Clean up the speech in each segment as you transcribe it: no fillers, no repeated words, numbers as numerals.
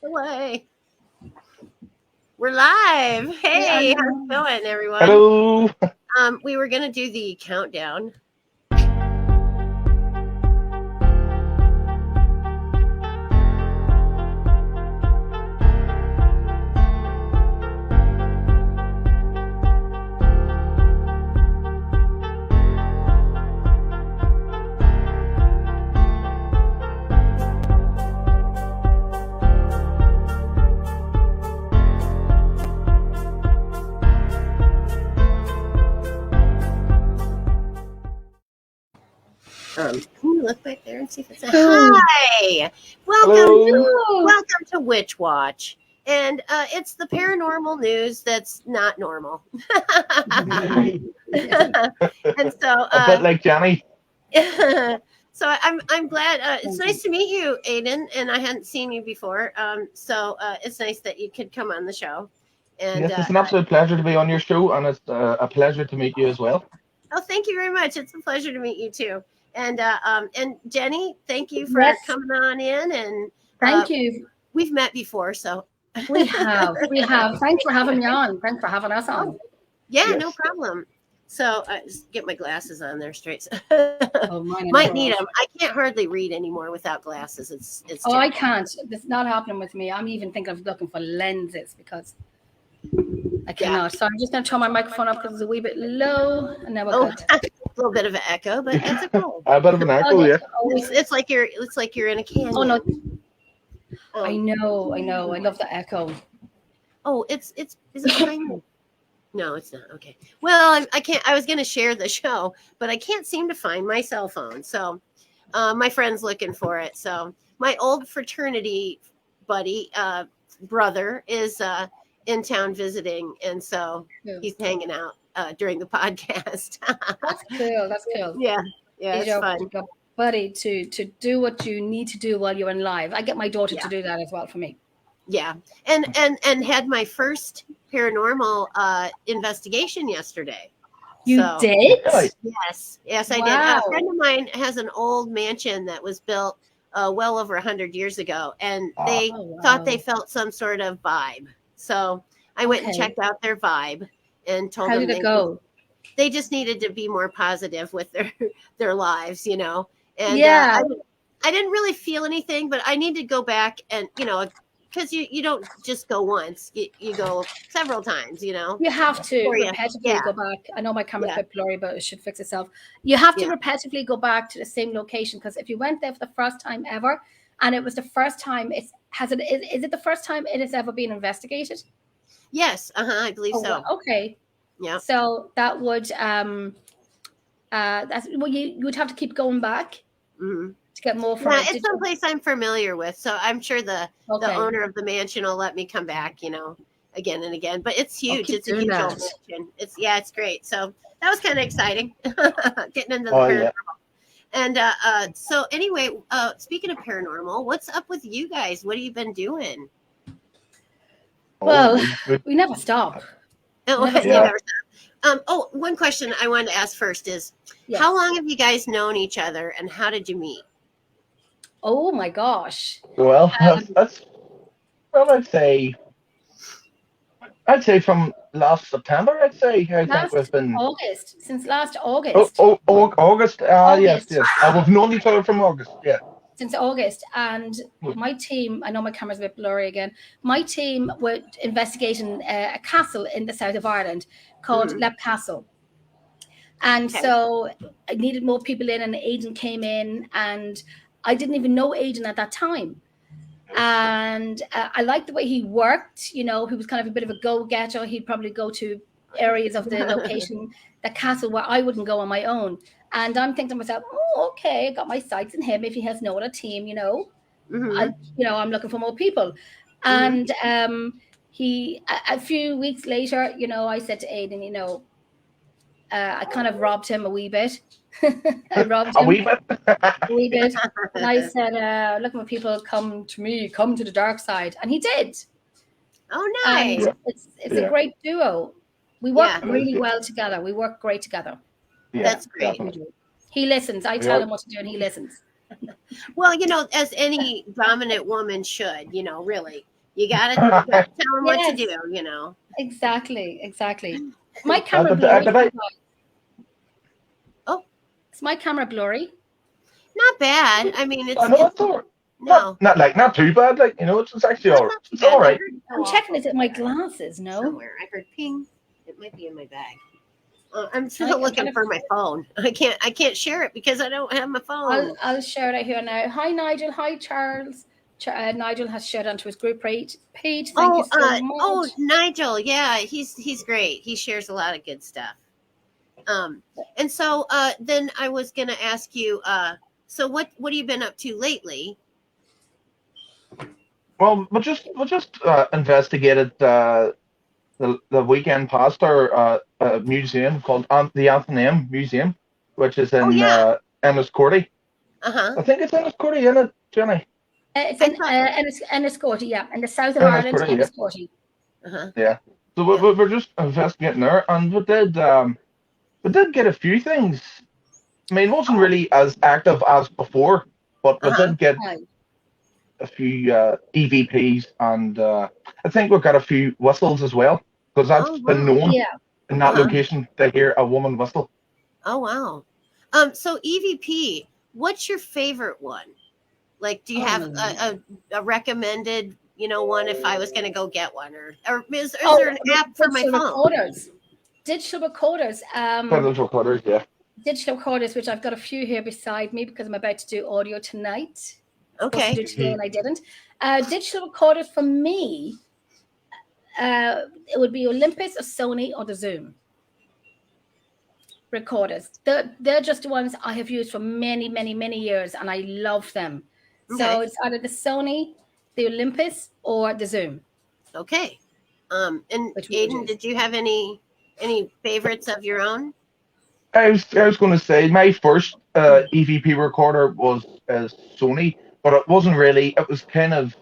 Delay. We're live. Hey, how's it going, everyone? Hello. We were gonna do the countdown. Can you look back there and see if it's hi? Welcome to Witch Watch, and it's the paranormal news that's not normal. And so, a bit like Johnny. So I'm glad. It's nice to meet you, Aiden, and I hadn't seen you before. So it's nice that you could come on the show. And yes, it's an absolute pleasure to be on your show, and it's a pleasure to meet you as well. Oh, thank you very much. It's a pleasure to meet you too. And Jenny, thank you for coming on in. And thank you. We've met before, so we have. Thanks for having me on. Thanks for having us on. Yeah, yes. No problem. So just get my glasses on there straight. Mine might need them. I can't hardly read anymore without glasses. It's terrible. I can't. It's not happening with me. I'm even thinking of looking for lenses because I cannot. Yeah. So I'm just going to turn my microphone up because it's a wee bit low, and then we're good. A little bit of an echo, but that's okay. A bit of an echo, yeah. It's like you're in a canyon. Oh no! I know. I love the echo. Oh, is it fine? No, it's not. Okay. Well, I can't. I was going to share the show, but I can't seem to find my cell phone. So my friend's looking for it. So my old fraternity buddy, brother, is in town visiting, and so he's hanging out during the podcast. That's cool. Yeah, it's fun. Buddy, to do what you need to do while you're in live. I get my daughter to do that as well for me. Yeah, and had my first paranormal investigation yesterday. You did? Yes, I did. A friend of mine has an old mansion that was built well over 100 years ago, and they thought they felt some sort of vibe. So I went and checked out their vibe and told them. How did it go? They just needed to be more positive with their lives, you know. And I didn't really feel anything, but I need to go back and, you know, because you don't just go once, you go several times, you know. You have to repetitively go back. I know my camera's a bit blurry, but it should fix itself. You have to repetitively go back to the same location, because if you went there for the first time ever, and it was the first time, is it the first time it has ever been investigated? Yes, I believe so. Okay. Yeah. So that would you would have to keep going back to get more from it. It's someplace I'm familiar with, so I'm sure the owner of the mansion will let me come back, you know, again and again. But it's huge. It's a huge old mansion. It's great. So that was kind of exciting, getting into the paranormal. Yeah. And so anyway, speaking of paranormal, what's up with you guys? What have you been doing? Well, we never stop. Never stop. One question I wanted to ask first is, how long have you guys known each other, and how did you meet? Oh my gosh. Well, I'd say from last September. I'd say think we've been August, since last August. August. Yes. We've known each other from August. Yeah. Since August, and my team, I know my camera's a bit blurry again, my team were investigating a castle in the south of Ireland called Leap Castle. And so I needed more people in, and the agent came in, and I didn't even know Aidan at that time. And I liked the way he worked. You know, he was kind of a bit of a go-getter. He'd probably go to areas of the location, the castle, where I wouldn't go on my own. And I'm thinking to myself, okay, I got my sights in him. If he has no other team, you know, I'm looking for more people. And a few weeks later, you know, I said to Aidan, you know, I kind of robbed him a wee bit. I robbed him a wee bit. And I said, looking for people, come to me, come to the dark side. And he did. Oh, nice. And it's a great duo. We work really well together. We work great together. Yeah, that's great. Definitely. He listens. I tell him what to do, and he listens. Well, as any dominant woman should, really, you gotta tell them what to Yes. do. Exactly. My Uh, camera but, uh, blurry. but I, Oh, Is my camera blurry? not bad. I mean, I know it's all, no. not too bad. Like it's actually No, all it's right. not too It's bad. all I right. heard I'm checking. Is it my glasses? No. somewhere. I heard ping. It might be in my bag. I'm still I'm looking trying to- for my phone. I can't share it because I don't have my phone. I'll share it out here now. Hi Nigel. Hi Charles. Nigel has shared onto his group page. Thank you so much. Nigel, yeah, he's great. He shares a lot of good stuff. And so then I was gonna ask you, so what have you been up to lately? Well, we just investigated the weekend past our museum called the Athenaeum Museum, which is Oh in yeah. Enniscorthy. Uh-huh. I think it's Enniscorthy, isn't it, Jenny? It's I in thought- Enniscorthy, yeah, in the south of Ireland, Enniscorthy, yeah. Enniscorthy. Uh-huh. Yeah. So we're just investigating there, and we did get a few things. I mean, it wasn't really as active as before, but we Uh-huh. did get Right. a few EVPs, and I think we've got a few whistles as well, because that's Oh, been wow. known Yeah. in that Uh-huh. location to hear a woman whistle. Oh wow. So EVP, what's your favorite one? Like, do you have a recommended, one if I was gonna go get one, or is there an app for my digital phone? recorders. Digital recorders. For those recorders, yeah. Digital recorders, which I've got a few here beside me because I'm about to do audio tonight. Okay. Supposed to do today and I didn't. Digital recorders for me, it would be Olympus or Sony or the Zoom recorders. They're just the ones I have used for many, many, many years, and I love them. So Okay. it's either the Sony, the Olympus, or the Zoom. Okay. And Which we would Aiden, use. did you have any favorites of your own? I was going to say my first EVP recorder was Sony, but it wasn't really. It was kind of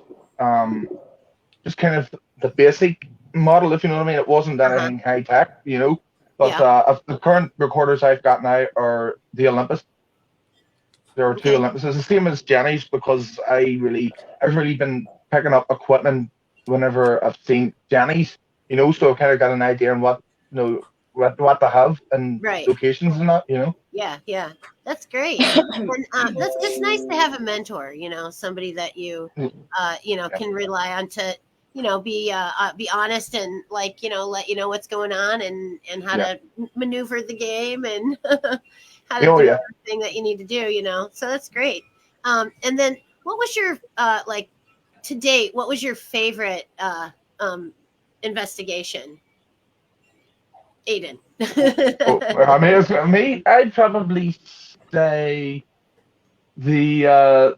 just kind of the basic model, if you know what I mean. It wasn't anything high tech, But Yeah. the current recorders I've got now are the Olympus. There are two Okay. Olympuses, the same as Jenny's, because I've really been picking up equipment whenever I've seen Jenny's, so I've kind of got an idea on what to have and Right. locations and that. Yeah. That's great. And it's nice to have a mentor, somebody that you can rely on to, be honest and let you know what's going on and how to maneuver the game and how to do everything that you need to do, So that's great. And then what was your to date, what was your favorite investigation? Aiden. I mean, as me, I'd probably say the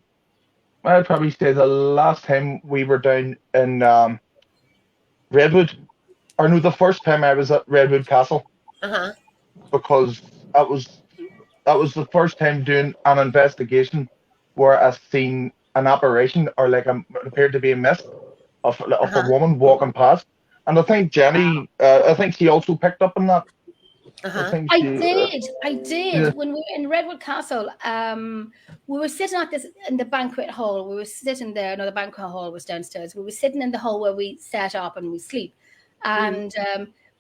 last time we were down in Redwood, or no, the first time I was at Redwood Castle, because that was the first time doing an investigation where I seen an apparition, or like appeared to be a mist of a woman walking past. And I think Jenny, I think she also picked up on that. I did. Yeah. When we were in Redwood Castle, we were sitting in the banquet hall. We were sitting there. No, the banquet hall was downstairs. We were sitting in the hall where we set up and we sleep. And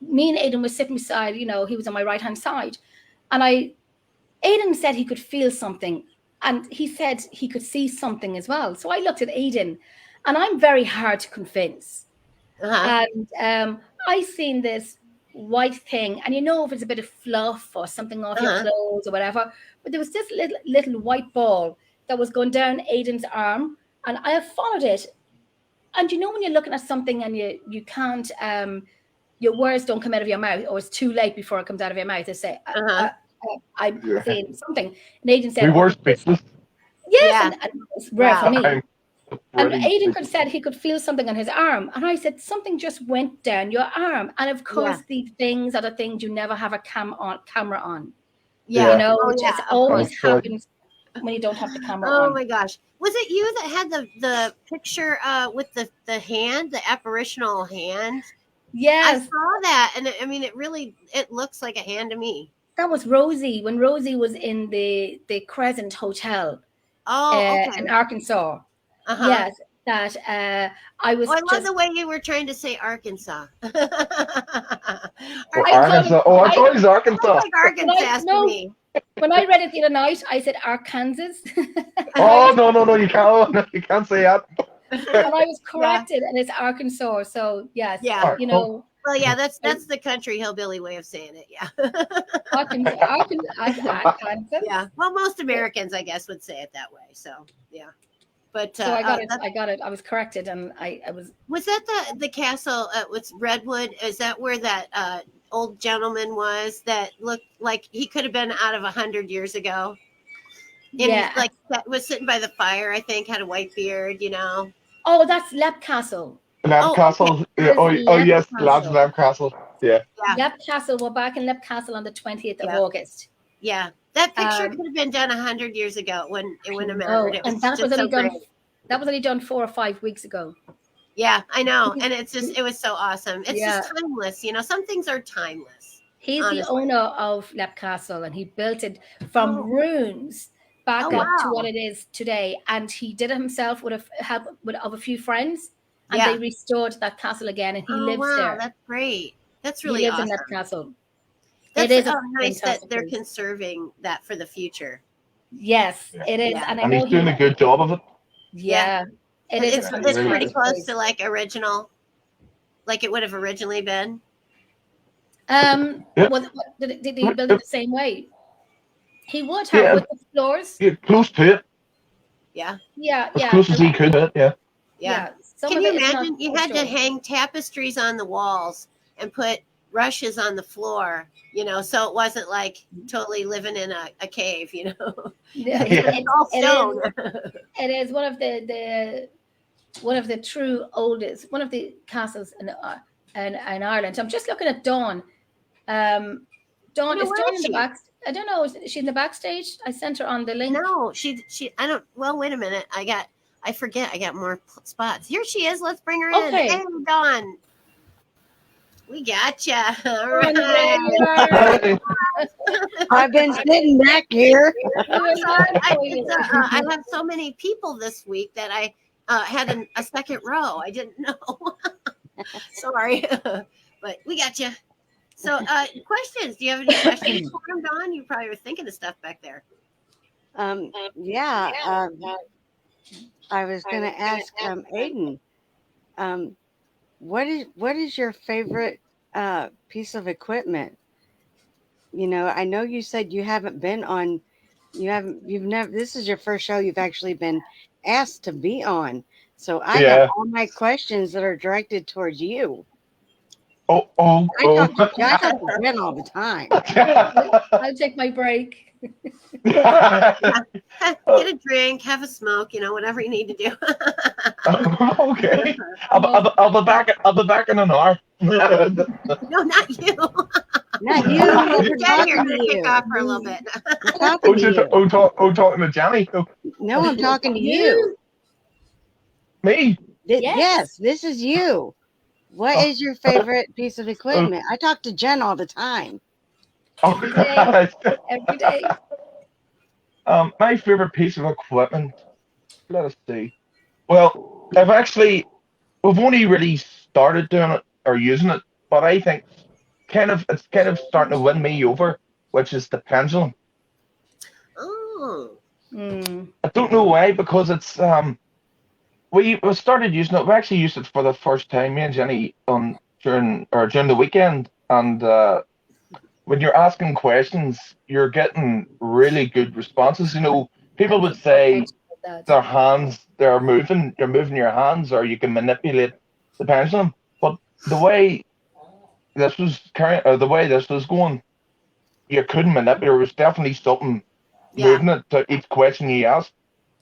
me and Aidan were sitting beside, he was on my right-hand side. And Aidan said he could feel something. And he said he could see something as well. So I looked at Aidan, and I'm very hard to convince. And I seen this white thing, and if it's a bit of fluff or something off your clothes or whatever, but there was this little white ball that was going down Aidan's arm, and I followed it. And when you're looking at something and you can't, your words don't come out of your mouth, or it's too late before it comes out of your mouth to say, I'm saying something. And Aidan said, we were speechless. yes, and it's rare for me. And Really Aidan said he could feel something on his arm. And I said, something just went down your arm. And of course, these things are the things you never have a camera on. Yeah. It always happens when you don't have the camera on. Oh my gosh. Was it you that had the picture with the hand, the apparitional hand? Yes. I saw that. And I mean, it looks like a hand to me. That was Rosie, when Rosie was in the Crescent Hotel. Oh, okay. in Arkansas. Uh-huh. Yes, that I was Oh, I love just the way you were trying to say Arkansas. Or I call Arkansas. it- Oh, I I- thought it was Arkansas. like Arkansas to No. me. when I read it the other night, I said Arkansas. Oh, no, you can't. No, you can't say that. And I was corrected, and it's Arkansas. So yes, Yeah. you know, Well, yeah, that's the country hillbilly way of saying it. Yeah. Arkansas. Yeah. Well, most Americans, I guess, would say it that way. So yeah. But So I got it. I was corrected, and I was that the castle with Redwood? Is that where that old gentleman was that looked like he could have been out of 100 years ago? And Yeah. like that was sitting by the fire, I think, had a white beard, you know. Oh, that's Lep Castle. Lab Castle. Yeah, oh, Lab yes, Castle. Lab Castle. Yeah. Yeah. Lep Castle. We're back in Lep Castle on the 20th of Yeah. August. Yeah. That picture Um, could have been done 100 years ago when it wouldn't have Oh, mattered. It was and that just was only so done. great. That was only done 4 or 5 weeks ago. Yeah, I know. And it was so awesome. It's Yeah. just timeless. You know, some things are timeless. He's Honestly. the owner of Lep Castle, and he built it from Oh. ruins back Oh, up to wow. what it is today. And he did it himself with help of a few friends, and Yeah. they restored that castle again. And he Oh, lives wow, there. that's great. That's He really lives awesome. in Lep Castle. That's It is a nice that fantastic they're place. conserving that for the future. Yes, it is. Yeah. And I And know he's doing a good job of it. Yeah, it is. It's a really pretty is. close to like original, like it would have originally been. Did he Yep. build it the same way? He would have Yeah. with the floors. Yeah, close to it. Yeah, Yeah, As yeah. close as he could. Yeah. yeah. Some Can of you it is not imagine? You had to restored. hang tapestries on the walls and put rushes on the floor, you know, so it wasn't like totally living in a cave, you know. Yeah, It's all it stone. It is one of the true oldest, one of the castles in Ireland. So I'm just looking at Dawn. Dawn No, is where Dawn is in the she? back. I don't know. Is she in the backstage? I sent her on the link. No, she. I don't. Well, wait a minute. I forget. I got more spots. Here she is. Let's bring her Okay. in. Hey, Dawn. We got you. All Oh, there right. you are. I've been sitting back here. I have so many people this week that I had a second row. I didn't know. Sorry, but we got you. So, questions? Do you have any questions for him, Dawn? You probably were thinking of stuff back there. Yeah. I was going to ask Aiden, what is your favorite piece of equipment? You know, I know you said you've never, this is your first show you've actually been asked to be on. So I Yeah. have all my questions that are directed towards you. Oh. I talk to Jen all the time. I'll take my break. Get a drink, have a smoke, you know, whatever you need to do. Okay. I'll be back. I'll be back in an hour. No, not you. Not you. Jen, We're you're talking going to to kick you. off for a little bit. We're talking to you. Talking to Johnny. Oh, No, I'm talking to you. me. Yes, this is you. What Oh. is your favorite piece of equipment? I talk to Jen all the time. Oh, Every day. my favorite piece of equipment. Let us see. Well, we've only really started doing it or using it, but I think it's kind of starting to win me over, which is the pendulum. Oh. I don't know why, because it's we started using it. We actually used it for the first time, me and Jenny, during the weekend, and when you're asking questions, you're getting really good responses. You know, people would say their hands, you're moving your hands, or you can manipulate the pendulum. But the way this was going, you couldn't manipulate. There was definitely something moving it to each question you asked.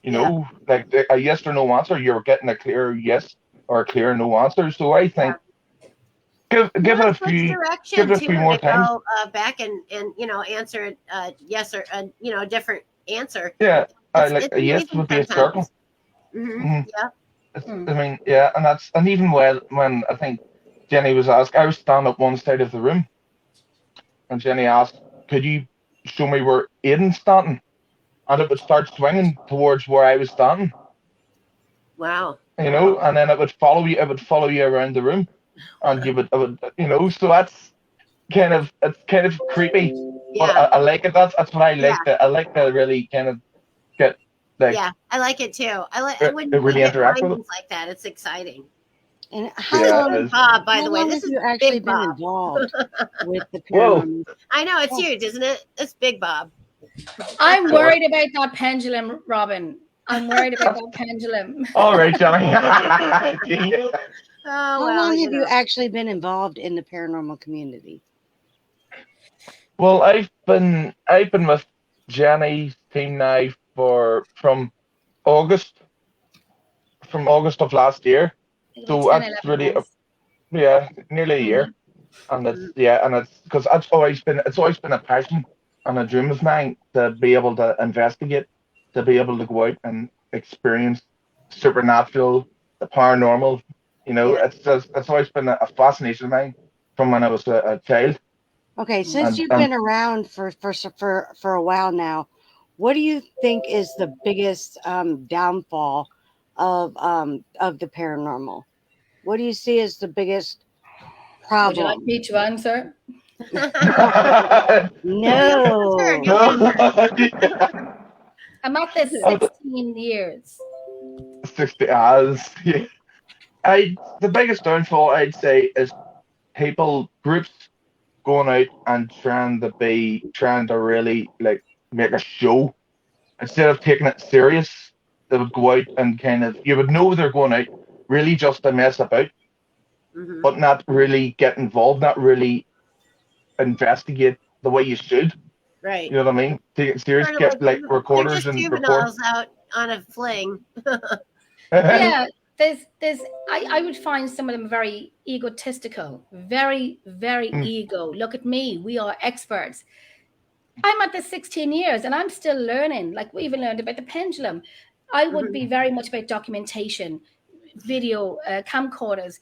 You know, like a yes or no answer, you're getting a clear yes or a clear no answer. So I think give it a few more times. Go back and you know, answer yes or a different answer. Yeah, It's a yes amazing would be a sometimes. circle. Mm-hmm. Yeah. I mean, yeah, and even when I think Jenny was asked, I was standing up one side of the room, and Jenny asked, "Could you show me where Aiden's standing?" and it would start swinging towards where I was standing, Wow. and then it would follow you. It would follow you around the room, and so it's kind of creepy, but Yeah. I like it. That's what I Yeah. like. I like to really kind of get like Yeah. I like it too. I like when really we get interact with it. findings like that. It's exciting. And This Yeah, is it Big is. Bob, by the how way. long This have is you actually Big been Bob. involved with the Whoa. paranormal? I know it's Yeah. huge, isn't it? It's Big Bob. I'm worried about that pendulum, Robin. I'm worried about that pendulum. All right, Johnny. Oh How well, long you have you know. actually been involved in the paranormal community? Well, I've been with Jenny's team now August from August of last year. About So 10, that's 11 really months. nearly a year. And Mhm. it's because it's always been a passion and a dream of mine to be able to investigate, to be able to go out and experience supernatural, the paranormal. Yeah. It's always been a fascination of mine from when I was a child. Okay, since And you've been around for a while now, what do you think is the biggest downfall of the paranormal? What do you see as the biggest Would you like problem? me to answer? No. no, I'm at this Uh, 16 years. 60 hours. Yeah. The biggest downfall I'd say is groups going out and trying to really like make a show instead of taking it serious. They would go out and you would know they're going out really just to mess about, Mhm. but not really get involved, not really investigate the way you should. Right. You know what I mean? Take it serious, Sort of get like they're recorders just and record. juveniles out on a fling. Yeah, there's I would find some of them very egotistical, very, very Mm, ego. Look at me, we are experts. I'm at the 16 years and I'm still learning. Like we even learned about the pendulum. I would be very much about documentation, video, camcorders,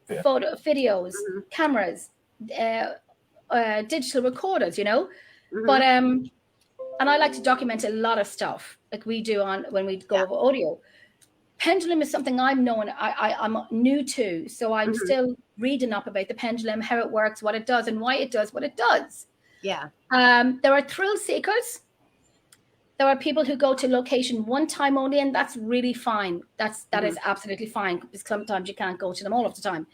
yeah. photo, videos, Mhm. cameras, uh, digital recorders, Mhm. But and I like to document a lot of stuff, like we do on when we go Yeah. over audio. Pendulum is something I'm new to, so I'm Mhm. still reading up about the pendulum, how it works, what it does, and why it does what it does. Yeah. There are thrill seekers. There are people who go to location one time only, and that's really fine. That is absolutely fine because sometimes you can't go to them all of the time.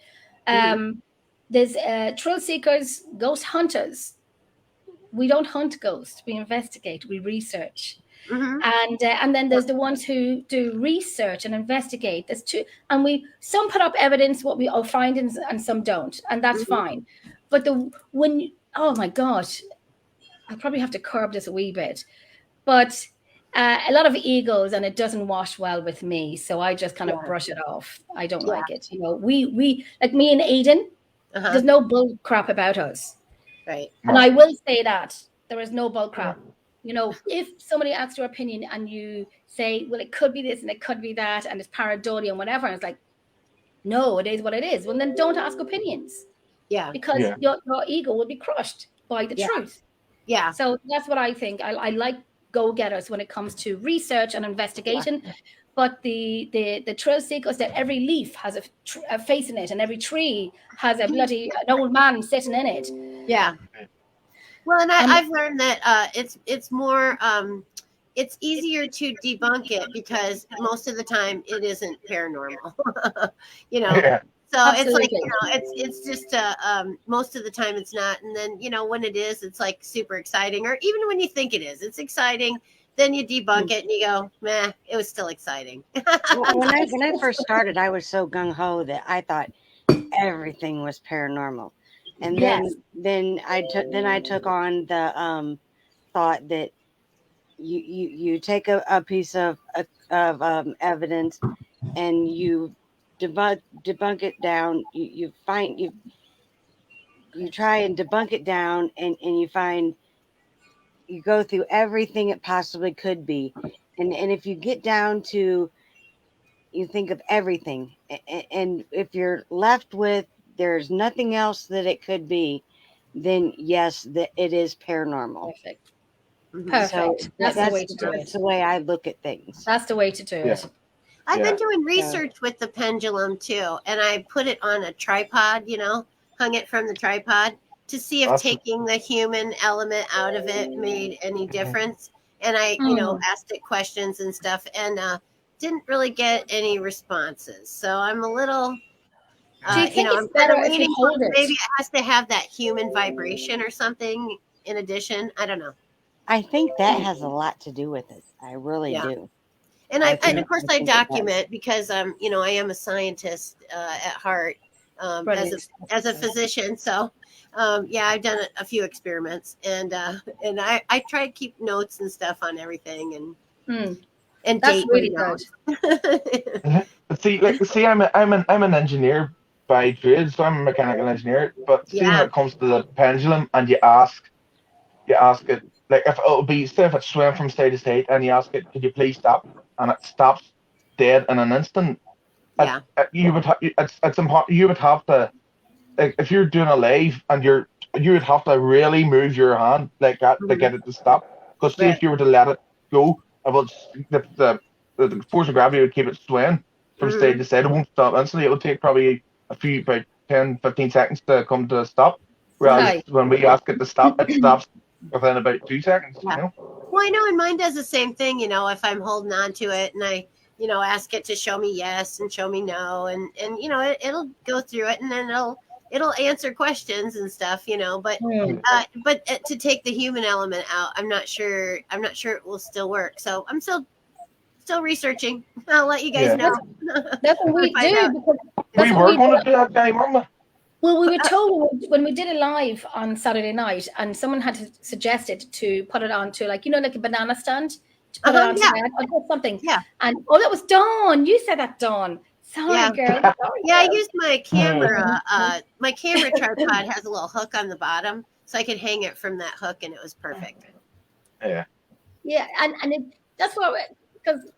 There's thrill seekers, ghost hunters. We don't hunt ghosts; we investigate, we research. Mhm. And then there's the ones who do research and investigate. There's two, and some put up evidence what we are findings, and some don't, and that's fine. But oh my gosh, I'll probably have to curb this a wee bit, but a lot of egos, and it doesn't wash well with me, so I just kind of brush it off. I don't like it. We like me and Aiden. Uh-huh. There's no bull crap about us, Right. and I will say that there is no bull crap. If somebody asks your opinion and you say, well, it could be this and it could be that, and it's pareidolia and whatever, and it's like, no, it is what it is. Well, then don't ask opinions. Yeah. Because Yeah. your ego will be crushed by the truth. Yeah. So that's what I think. I like go-getters when it comes to research and investigation. Yeah. But the thrill seekers, that every leaf has a face in it, and every tree has an old man sitting in it. Yeah. Well, and I've learned that it's more it's easier to debunk it because most of the time it isn't paranormal. Yeah. So Absolutely. it's just most of the time it's not, and then when it is, it's like super exciting, or even when you think it is, it's exciting. Then you debunk it and you go, meh, it was still exciting. Well, when I first started, I was so gung ho that I thought everything was paranormal, and then I took on the thought that you take a piece of evidence and you debunk it down. You try and debunk it down, and you find you go through everything it possibly could be, and if you get down to, you think of everything, and if you're left with there's nothing else that it could be, then yes, that it is paranormal. Perfect. Mhm. Perfect. So That's the way to do that's it. the way I look at things. That's the way to do it. I've Yeah. been doing research with the pendulum too, and I put it on a tripod, hung it from the tripod to see if That's- taking the human element out of it made any difference. And I, Mm. asked it questions and stuff, and didn't really get any responses. So I'm a little, Do you think I'm it's better kind of if you leaning hold towards it? maybe it has to have that human vibration or something in addition. I don't know. I think that has a lot to do with it. I really Yeah. do. And I and think- of course I I think it does. document because I am a scientist at heart, Brilliant. as a physician. So yeah, I've done a few experiments, and I try to keep notes and stuff on everything, and That's date really my good. notes. See, I'm an engineer by trade, so I'm a mechanical engineer. But see, when Yeah. it comes to the pendulum, and you ask it, like if it'll be, say if it's swinging from side to side, and you ask it, could you please stop, and it stops dead in an instant. Yeah. You would it's important. You would have to, like, if you're doing a live and you would have to really move your hand like that to Mhm. get it to stop. Because see, Right. if you were to let it go, it would, the force of gravity would keep it swaying from Mhm. side to side. It won't stop instantly. It will take probably about 10, 15 seconds to come to a stop. Whereas Right. when we ask it to stop, it stops within about 2 seconds. Yeah. Well, I know, and mine does the same thing. If I'm holding on to it and I, ask it to show me yes and show me no, and it'll go through it, and then it'll answer questions and stuff. But Mm. to take the human element out, I'm not sure it will still work. So I'm still researching. I'll let you guys Yeah. know. That's what we Find do. out. Because We that's what were we going do. to do that guy, weren't we? Well, we were told when we did it live on Saturday night, and someone had suggested to put it onto like a banana stand to put it onto Yeah. something. Yeah. And that was Dawn. You said that, Dawn. Sorry, Yeah. girl. Sorry, Yeah, I girl. used my camera. My camera tripod has a little hook on the bottom, so I could hang it from that hook, and it was perfect. Yeah. Yeah, and that's what, because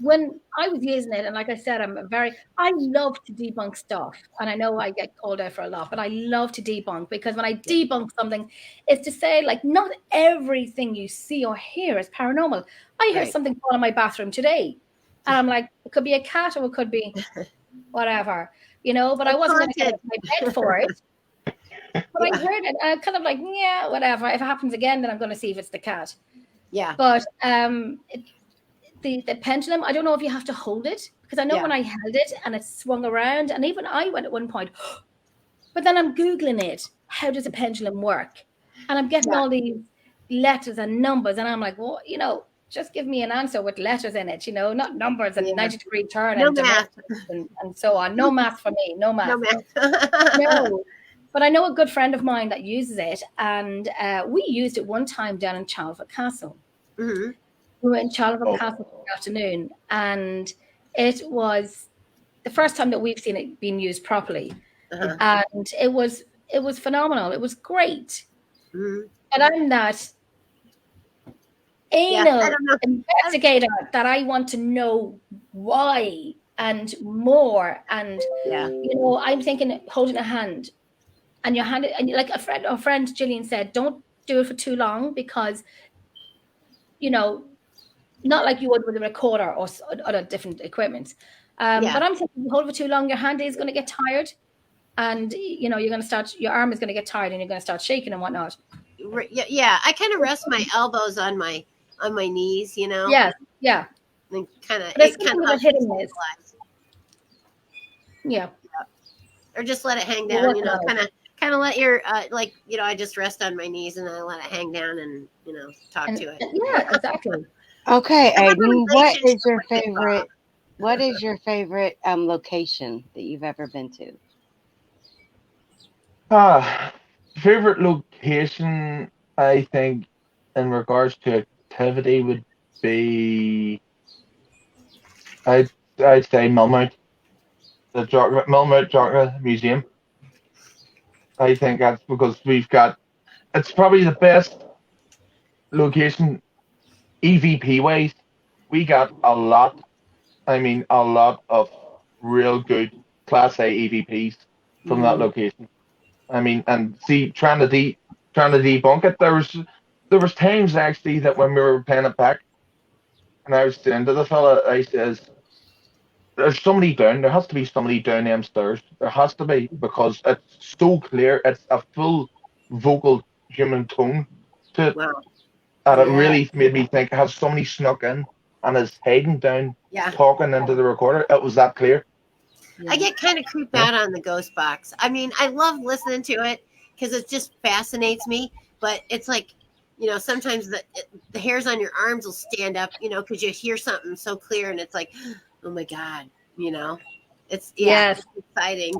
when I was using it, and like I said, I love to debunk stuff, and I know I get called out for a lot, but I love to debunk, because when I debunk something, it's to say, like, not everything you see or hear is paranormal. I hear Right. something fall in my bathroom today, and I'm like, it could be a cat or it could be whatever, but I It's wasn't going to get haunted. out of my bed for it. But I heard it, and I'm kind of like, yeah, whatever. If it happens again, then I'm going to see if it's the cat. Yeah. But the pendulum, I don't know if you have to hold it, because I know Yeah. when I held it and it swung around, and even I went at one point, but then I'm Googling it. How does a pendulum work? And I'm getting all these letters and numbers, and I'm like, well, just give me an answer with letters in it, not numbers and 90-degree turn No and math. dimensions and so on. No math for me. No math. No math. No. But I know a good friend of mine that uses it, and we used it one time down in Charleville Castle. Mm-hmm. We were in Charleville Castle for the afternoon, and it was the first time that we've seen it being used properly. Uh-huh. And it was phenomenal. It was great. Mm-hmm. And I'm that anal investigator that I want to know why and more. And I'm thinking holding a hand, and your hand, and like our friend Gillian said, don't do it for too long, because not like you would with a recorder or other different equipment. But I'm thinking, you hold it for too long, your hand is going to get tired, and you're going to start, your arm is going to get tired, and you're going to start shaking and whatnot. Yeah. I kind of rest my elbows on my knees, Yeah. And kind of hitting this. Yeah. Or just let it hang down, kind of let your I just rest on my knees and I let it hang down and talk to it. Yeah, exactly. Okay, Aiden, what is your favorite location that you've ever been to? Favorite location, I think, in regards to activity would be, I'd say Millmount, the Millmount Drogheda Museum. I think that's because it's probably the best location EVP wise. We got a lot of real good Class A EVPs from that location. And see, trying to debunk it, there was times actually that when we were playing it back, and I was saying to the fella, I says, "There's somebody down. There has to be somebody down them stairs. There has to be because it's so clear. It's a full vocal human tone to it, Wow. and it Yeah. really made me think: has somebody snuck in and is hiding down, Yeah. talking into the recorder? It was that clear." I get kind of creeped out on the ghost box. I mean, I love listening to it because it just fascinates me. But it's like, sometimes the hairs on your arms will stand up, because you hear something so clear, and it's like, oh my God, it's Yes. it's exciting,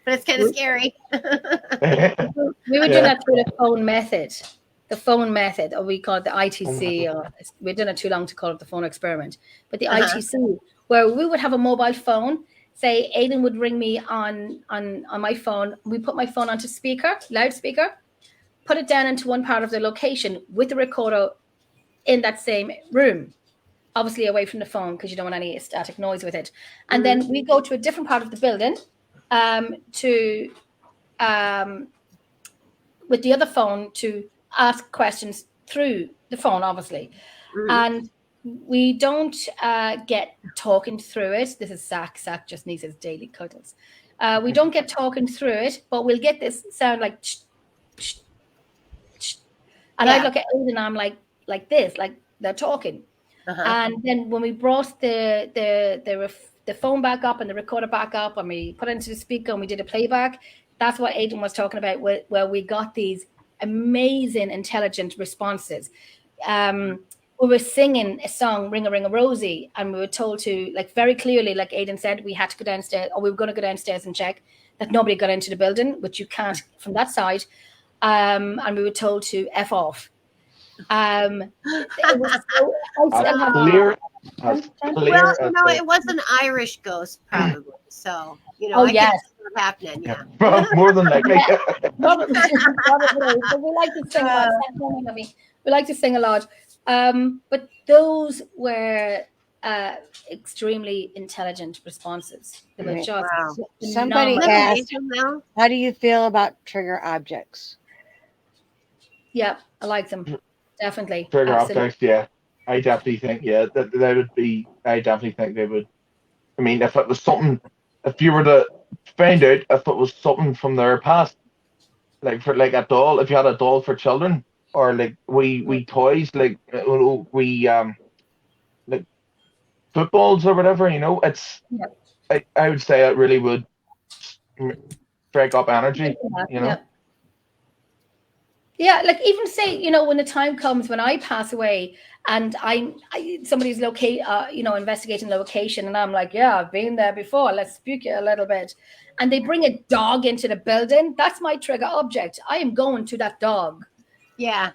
but it's kind of scary. We were doing that through the phone method. The phone method, or we call it the ITC, or we've done it too long to call it the phone experiment. But the ITC, where we would have a mobile phone. Say Aidan would ring me on my phone. We put my phone onto loudspeaker, put it down into one part of the location with the recorder in that same room, obviously away from the phone because you don't want any static noise with it. And then we go to a different part of the building with the other phone to ask questions through the phone, obviously. And we don't get talking through it. This is Zach. Zach just needs his daily cuddles. We don't get talking through it, but we'll get this sound like and I look at Aidan and I'm like this, like they're talking. And then when we brought the phone back up and the recorder back up and we put it into the speaker and we did a playback, that's what Aidan was talking about, where we got these amazing, intelligent responses. We were singing a song, Ring a Ring a Rosie, and we were told to, like, very clearly, like Aidan said, we had to go downstairs, or we were going to go downstairs and check that nobody got into the building, which you can't from that side. And we were told to F off. It was so clear. Well, it was an Irish ghost, probably. So, yes, happening. Yeah, more than likely. Probably. We like to sing a lot. We like to sing a lot. But those were extremely intelligent responses. They were just Somebody asked, how do you feel about trigger objects? Yeah, I like them. Definitely. Trigger objects, yeah. I definitely think, that they would be, I definitely think they would. I mean, if it was something, if you were to find out if it was something from their past, like for like a doll, if you had a doll for children, or like we toys, like like footballs or whatever, it's I would say it really would break up energy, Yeah, like even say, when the time comes when I pass away and somebody's investigating the location, and I'm like, yeah, I've been there before. Let's spook you a little bit. And they bring a dog into the building. That's my trigger object. I am going to that dog. Yeah.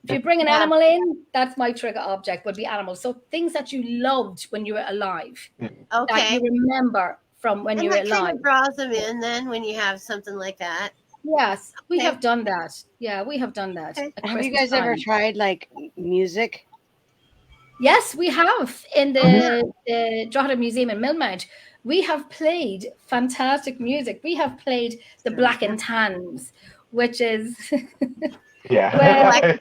If you bring an animal in, that's my trigger object, would be animals. So things that you loved when you were alive. Okay. That you remember from when you were alive. Kind of draws them in then when you have something like that. Yes, we have done that. Yeah, we have done that. Okay. Have you guys ever tried like music? Yes, we have. In the Drogheda Museum in Millmount, we have played fantastic music. We have played the Black and Tans, which is we have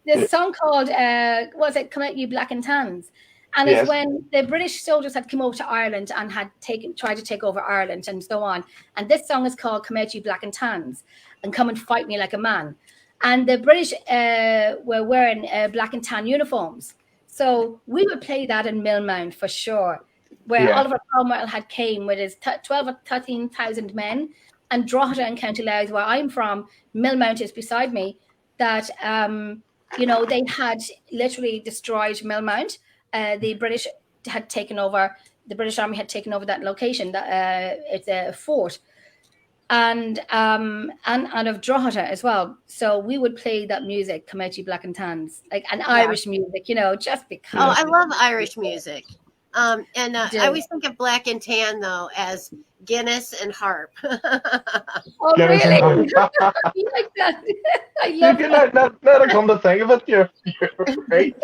this song called Come At You Black and Tans. And it's when the British soldiers had come over to Ireland and had tried to take over Ireland and so on. And this song is called Come At You Black and Tans and Come and Fight Me Like a Man. And the British were wearing black and tan uniforms. So we would play that in Millmount for sure, where Oliver Cromwell had came with his 12 or 13,000 men. And Drogheda and County Louth, where I'm from, Millmount is beside me, that, they had literally destroyed Millmount. The British had taken over, the British Army had taken over that location. It's a fort, and of Drogheda as well. So we would play that music, Come At You Black and Tans, like an Irish music, just because. Oh, I love Irish music. I always think of Black and Tan though as Guinness and harp. Oh, really? You like that? I love that. Now to come to think of it, you're right.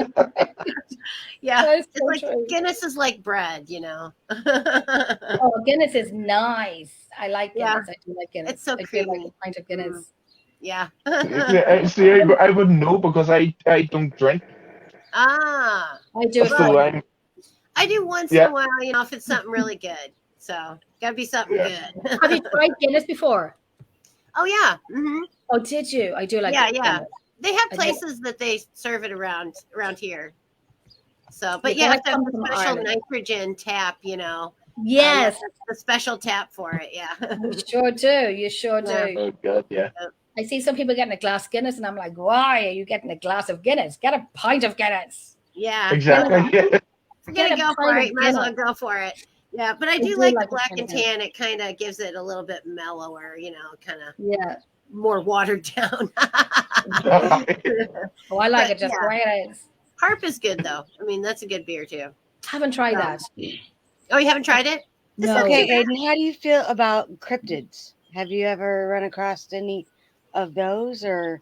Yeah, It's it's like true. Guinness is like bread, Oh, Guinness is nice. I like Guinness. I do like Guinness. It's so I feel like creamy. a pint of Guinness. Yeah. I wouldn't know because I don't drink. Ah. I do it. So Well, I do once in Yeah. a while, if it's something really good. So gotta be something Yeah. good. Have you tried Guinness before? Oh yeah. Oh, did you? I do like Yeah, it. yeah. They have I do. places that they serve it around here. So, but Yeah, you have that to have comes the from special Ireland. nitrogen tap, Yes, the special tap for it. Yeah. you sure do. You sure Yeah. do. Oh god, yeah. I see some people getting a glass Guinness, and I'm like, why are you getting a glass of Guinness? Get a pint of Guinness. Yeah. Exactly. Yeah. If you're gonna Get a go for pint it, of you might as well Guinness. go for it. Yeah, but I I do do like like the a black pint and of Guinness. tan. It kind of gives it a little bit mellower, kind of Yeah. more watered down. Oh, I like But, it just yeah. the way it is. Harp is good though. I mean, that's a good beer too. Haven't tried that. Oh, you haven't tried it? It's No. not Okay, too bad. Aiden, how do you feel about cryptids? Have you ever run across any of those, or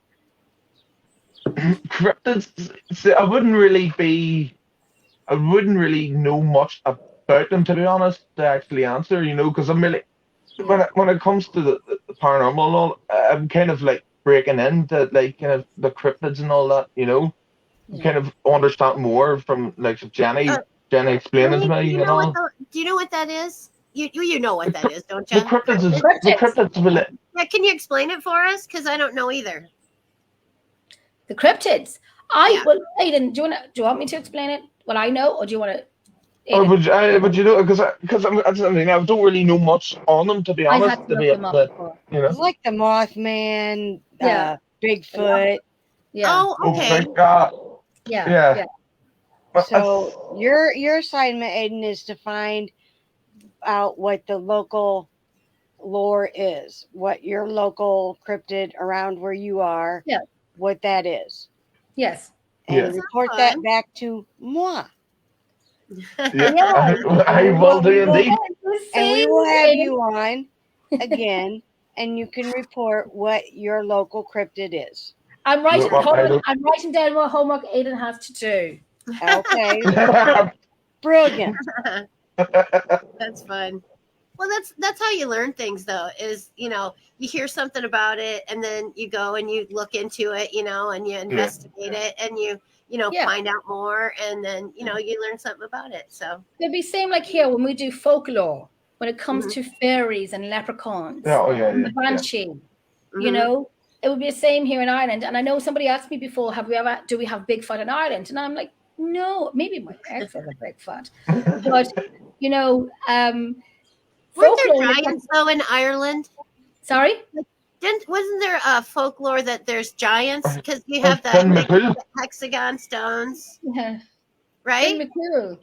Cryptids, see, I wouldn't really know much about them to be honest to actually answer, because I'm really when it comes to the paranormal and all, I'm kind of like breaking into like kind of the cryptids and all that, Yeah. kind of understand more from like Jenny Uh, explaining to Ray, me, and all. do you know what that is? You know what that is, don't The you? cryptids is Cryptids. the cryptids will Yeah, can you explain it for us? Because I don't know either. The cryptids. Yeah. Well, Aiden, do you want me to explain it? What I know, or do you want to? or Aiden, would you know because I don't really know much on them to be I honest had to look them up before. it's like the Mothman, Yeah. Bigfoot? Yeah. Oh, Oh okay. thank God. Yeah. Yeah. Yeah. But So your assignment, Aiden, is to find out what the local lore is, what your local cryptid around where you are, Yeah. what that is, Yes. and Yeah. report Fun. that back to moi. yeah, Yeah. I will do indeed. And we will have you on again, and you can report what your local cryptid is. I'm writing. Well, hold I on, don't- I'm writing down what homework Aiden has to do. Okay, brilliant. That's fun. Well, that's how you learn things, though. Is you hear something about it, and then you go and you look into it, and you investigate it, and you Yeah. find out more, and then you learn something about it. So It'd be same like here when we do folklore. When it comes to fairies and leprechauns, Yeah, oh, yeah, and yeah, the banshee, mhm. it would be the same here in Ireland. And I know somebody asked me before, do we have Bigfoot in Ireland? And I'm like, no, maybe my ex has a Bigfoot. But, Weren't folklore. there giants though in Ireland? Sorry? Wasn't there a folklore that there's giants because you have that Finn big McCool. hexagon stones, Yeah. right? Finn McCool.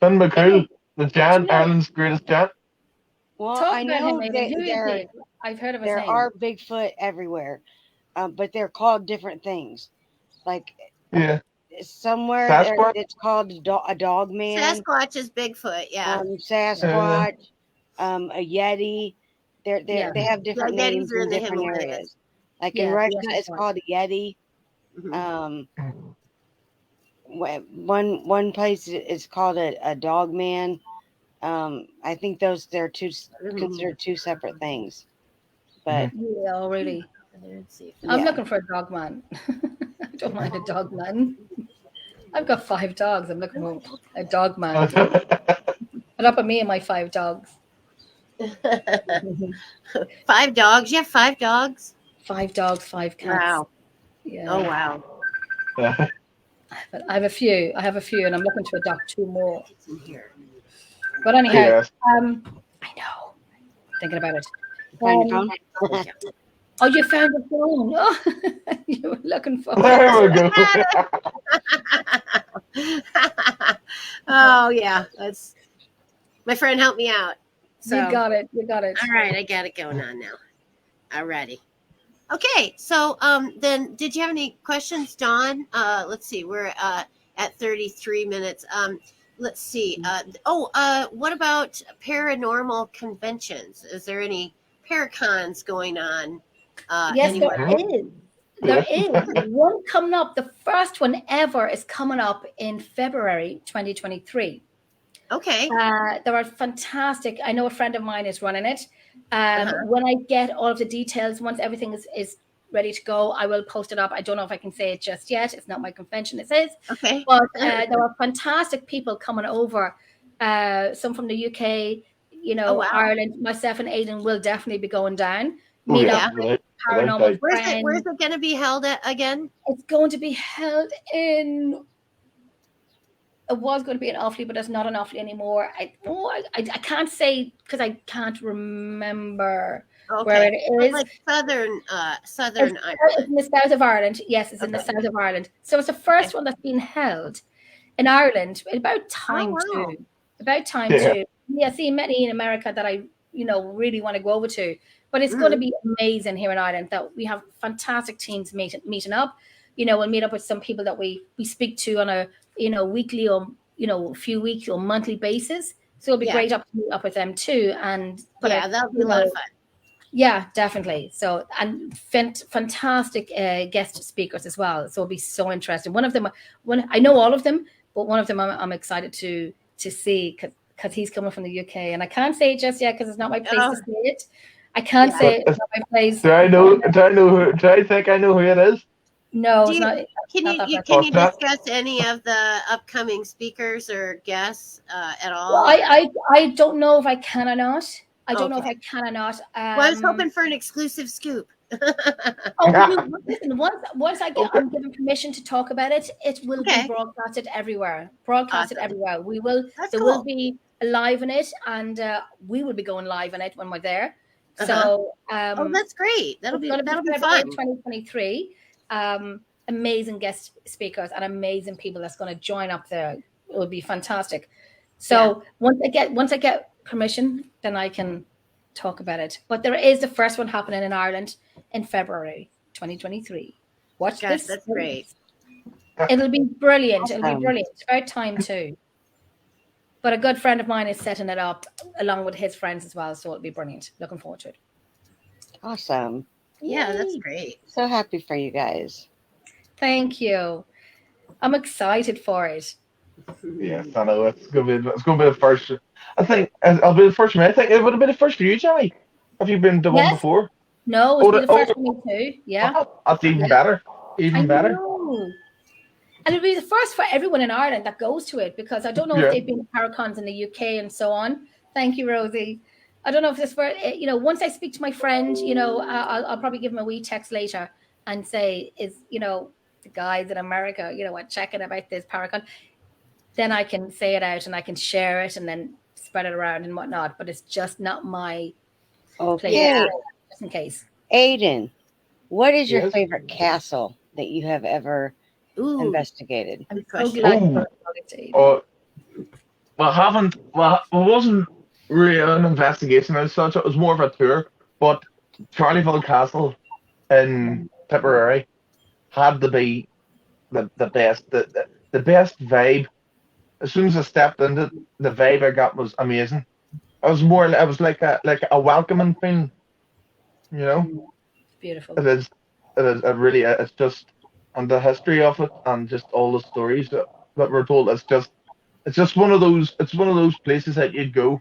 Finn McCool, the giant, Yeah. Ireland's greatest giant. Well, Talk I about know him, that Aiden. Who is he? I've heard of his there name. are Bigfoot everywhere, but they're called different things. Like Yeah. somewhere Sasquatch? it's called a dog man, Sasquatch is Bigfoot, yeah. Sasquatch, a Yeti. They have different Yeah, Yetis names are in in the different Himalayas. areas. Like Yeah, in Russia, yes, it's that's called a Yeti. Mhm. One place is called a dog man. I think they're considered two separate things. But Yeah, really. Let's see if I'm yeah. looking for a dog man. I don't mind a dog man. I've got 5 dogs. I'm looking for a dog man. Put up at me and my 5 dogs. 5 dogs. You have 5 dogs? 5 dogs, 5 cats. Wow. Yeah. Oh wow. But I have a few, and I'm looking to adopt 2 more. It's in here. But anyhow, Yes. I know. Thinking about it. Find the phone? Oh, you found the phone. Oh, you were looking for There we go. Oh yeah. That's my friend helped me out. So You got it. all right, I got it going on now. Alrighty. Okay, so then did you have any questions, Dawn? Let's see, we're at 33 minutes. Let's see. What about paranormal conventions? Is there any paracons going on? Yes, anywhere? there is one coming up. The first one ever is coming up in February 2023. Okay. There are fantastic. I know a friend of mine is running it. When I get all of the details, once everything is ready to go. I will post it up. I don't know if I can say it just yet. It's not my convention, it says. Okay. But there are fantastic people coming over. Some from the UK, Oh, wow. Ireland. Myself and Aidan will definitely be going down. Oh, Meet yeah, up with right. paranormal Where's friends. it going to be held at again? It's going to be held in. It was going to be an Offaly, but it's not an Offaly anymore. I can't say because I can't remember where it is. Like southern It's Ireland. in the south of Ireland. Yes, it's in the south of Ireland. So it's the first one that's been held in Ireland. About time wow. too. About time Yeah. too. Yeah, I see many in America that I really want to go over to. But it's going to be amazing here in Ireland that we have fantastic teams meeting up. We'll meet up with some people that we speak to on a weekly or few weeks or monthly basis. So it'll be great to meet up with them too. And that'll be a lot of fun. Yeah, definitely. So and fantastic guest speakers as well. So it'll be so interesting. One of them, I know all of them, but one of them I'm excited to see because he's coming from the UK, and I can't say it just yet because it's not my place to say it. I can't say it's not my place. Do I think I know who it is? No, it's not. Can you discuss any of the upcoming speakers or guests at all? Well, I don't know if I can or not. I don't know if I can or not. Well, I was hoping for an exclusive scoop. Listen, once I'm given permission to talk about it, it will be broadcasted everywhere. Everywhere. We will. Will be live in it, and we will be going live in it when we're there. So, that's great. That'll be fun. 2023. Amazing guest speakers and amazing people that's going to join up there. It will be fantastic. So once I get permission, then I can talk about it. But there is the first one happening in Ireland in February 2023. Watch this. That's great. It'll be brilliant. It'll be brilliant. It's about time too. But a good friend of mine is setting it up along with his friends as well. So it'll be brilliant. Looking forward to it. Awesome. Yeah, that's great. So happy for you guys. Thank you. I'm excited for it. Yes, I know. It's gonna be the first. I think I'll be the first for me. I think it would have been the first for you, Jenny. Have you been to one before? No, it's been the first for me too. Yeah. That's even better. Even better. Know. And it'll be the first for everyone in Ireland that goes to it because I don't know if they've been to Paracons in the UK and so on. Thank you, Rosie. I don't know if this for once I speak to my friend, I'll probably give him a wee text later and say, is the guys in America, are checking about this Paracon. Then I can say it out and I can share it and then spread it around and whatnot. But it's just not my place, just in case. Aidan, what is your favorite castle that you have ever investigated? It wasn't really an investigation as such. It was more of a tour. But Charleville Castle in Tipperary had to be the best. The best vibe. As soon as I stepped into the vibe I got was amazing. I was like a welcoming thing, It's beautiful. It is. It really. It's just, and the history of it, and just all the stories that were told. It's just one of those. It's one of those places that you'd go.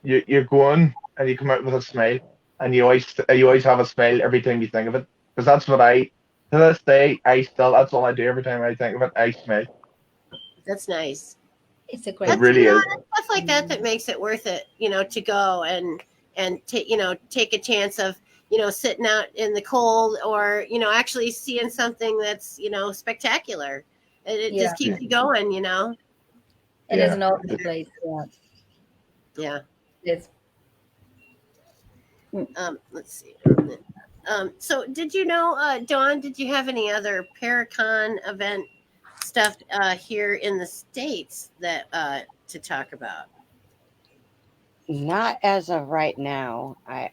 You're going and you come out with a smile, and you always have a smile every time you think of it. Because that's what to this day, that's all I do every time I think of it. I smile. That's nice. It's a great. It really is. Stuff like that makes it worth it, to go and take a chance of, sitting out in the cold or, actually seeing something that's, spectacular. It just keeps you going, It is an awesome place. Yeah. It is. Let's see. So did you know, Dawn, did you have any other Paracon event stuff here in the States that to talk about? Not as of right now. All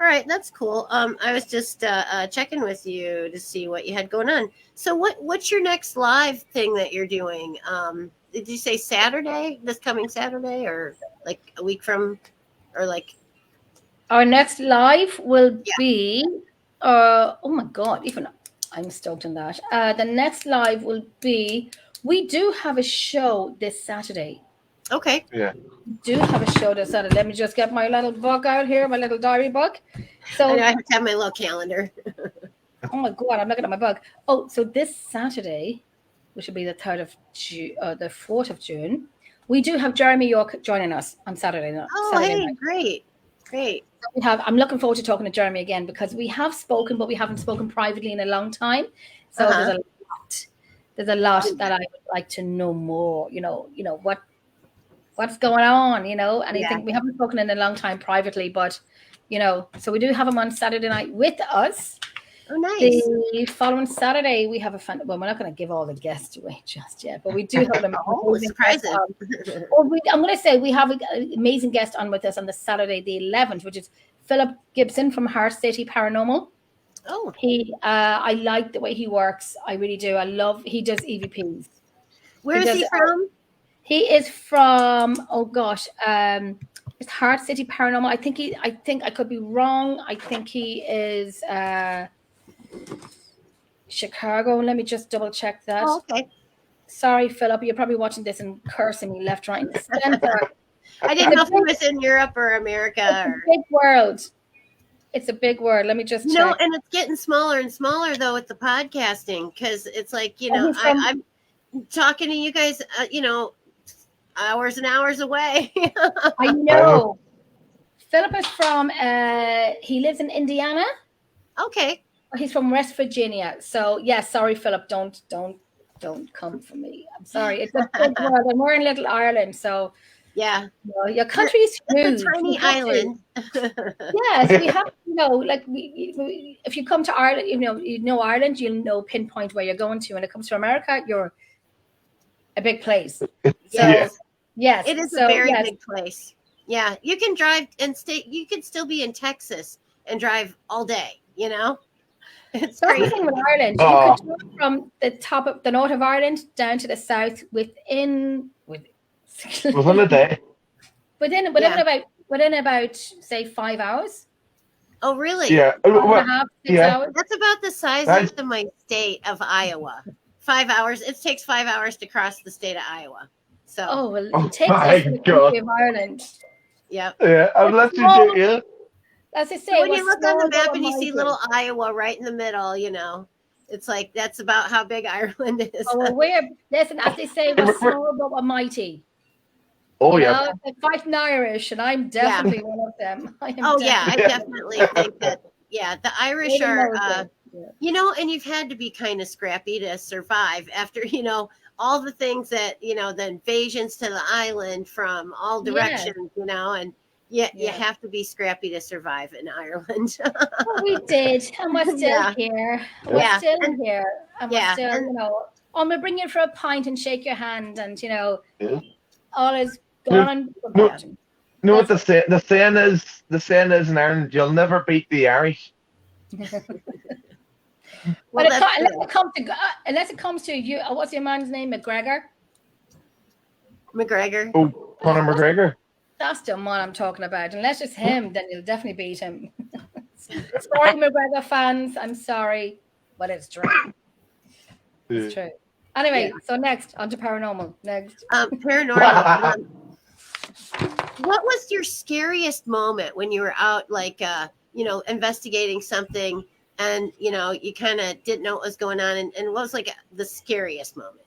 right, that's cool. I was just checking with you to see what you had going on. So what's your next live thing that you're doing? Did you say Saturday, this coming Saturday, or like a week from, or like? Our next live will be, oh my God, even I'm stoked on that. The next live will be, we do have a show this Saturday. Okay. Yeah. Do have a show this Saturday. Let me just get my little book out here, my little diary book. So, I know I have to have my little calendar. oh my God, I'm looking at my book. Oh, so this Saturday, which will be the 3rd of June, the 4th of June, we do have Jeremy York joining us on Saturday night. Oh, Saturday hey, night. great. I'm looking forward to talking to Jeremy again because we have spoken, but we haven't spoken privately in a long time. So there's a lot that I would like to know more. What's going on, and I think we haven't spoken in a long time privately, but so we do have him on Saturday night with us. Oh, nice. The following Saturday we have a fun. Well, we're not going to give all the guests away just yet, but we do have them. Surprises. I'm going to say we have an amazing guest on with us on the Saturday, the 11th, which is Philip Gibson from Heart City Paranormal. Oh, I like the way he works. I really do. He does EVPs. Where is he from? He is from, it's Heart City Paranormal. I think I could be wrong. I think he is Chicago. Let me just double check that. Oh, okay. Sorry, Philip. You're probably watching this and cursing me left, right, and center. I didn't know if he was in Europe or America. It's a big world. It's a big word. Let me just check. And it's getting smaller and smaller though with the podcasting because it's like I'm talking to you guys, hours and hours away. I know. Philip is from. He lives in Indiana. Okay. He's from West Virginia. So yeah, sorry, Philip. Don't come for me. I'm sorry. It's a big world, and we're in Little Ireland, so. Yeah, your country is huge. It's a tiny island. Yes, we have. If you come to Ireland, you know Ireland. You'll know pinpoint where you're going to. When it comes to America, you're a big place. Yes, it is a very big place. Yeah, you can drive and stay. You can still be in Texas and drive all day. It's That's crazy. the thing with Ireland. You can drive from the top of the north of Ireland down to the south within a day. Within about say 5 hours. Oh, really? Yeah. 5.5, 6 hours. That's about the size of my state of Iowa. 5 hours. It takes 5 hours to cross the state of Iowa. So. It takes us to the country of Ireland. Yep. Yeah, I'll let you do it. As I say, when you look on the map and you see little Iowa right in the middle, it's like that's about how big Ireland is. Oh, well, listen, as they say, we're small but we're mighty. Oh, yeah. They're fighting Irish, and I'm definitely one of them. I definitely think that, the Irish are, and you've had to be kind of scrappy to survive after, all the things that, the invasions to the island from all directions, and you have to be scrappy to survive in Ireland. Well, we did, and we're still here. We're still here. And we're still, I'm going to bring you for a pint and shake your hand, and, all is gone. No, what the saying is? The saying is in Ireland, you'll never beat the Irish. But unless it comes to you, what's your man's name? McGregor. Oh, Conor McGregor. That's the one I'm talking about. Unless it's him, then you'll definitely beat him. Sorry, McGregor fans. I'm sorry, but it's true. It's true. Anyway, so next, on to paranormal. Paranormal. What was your scariest moment when you were out, investigating something and, you kind of didn't know what was going on? And what was, the scariest moment?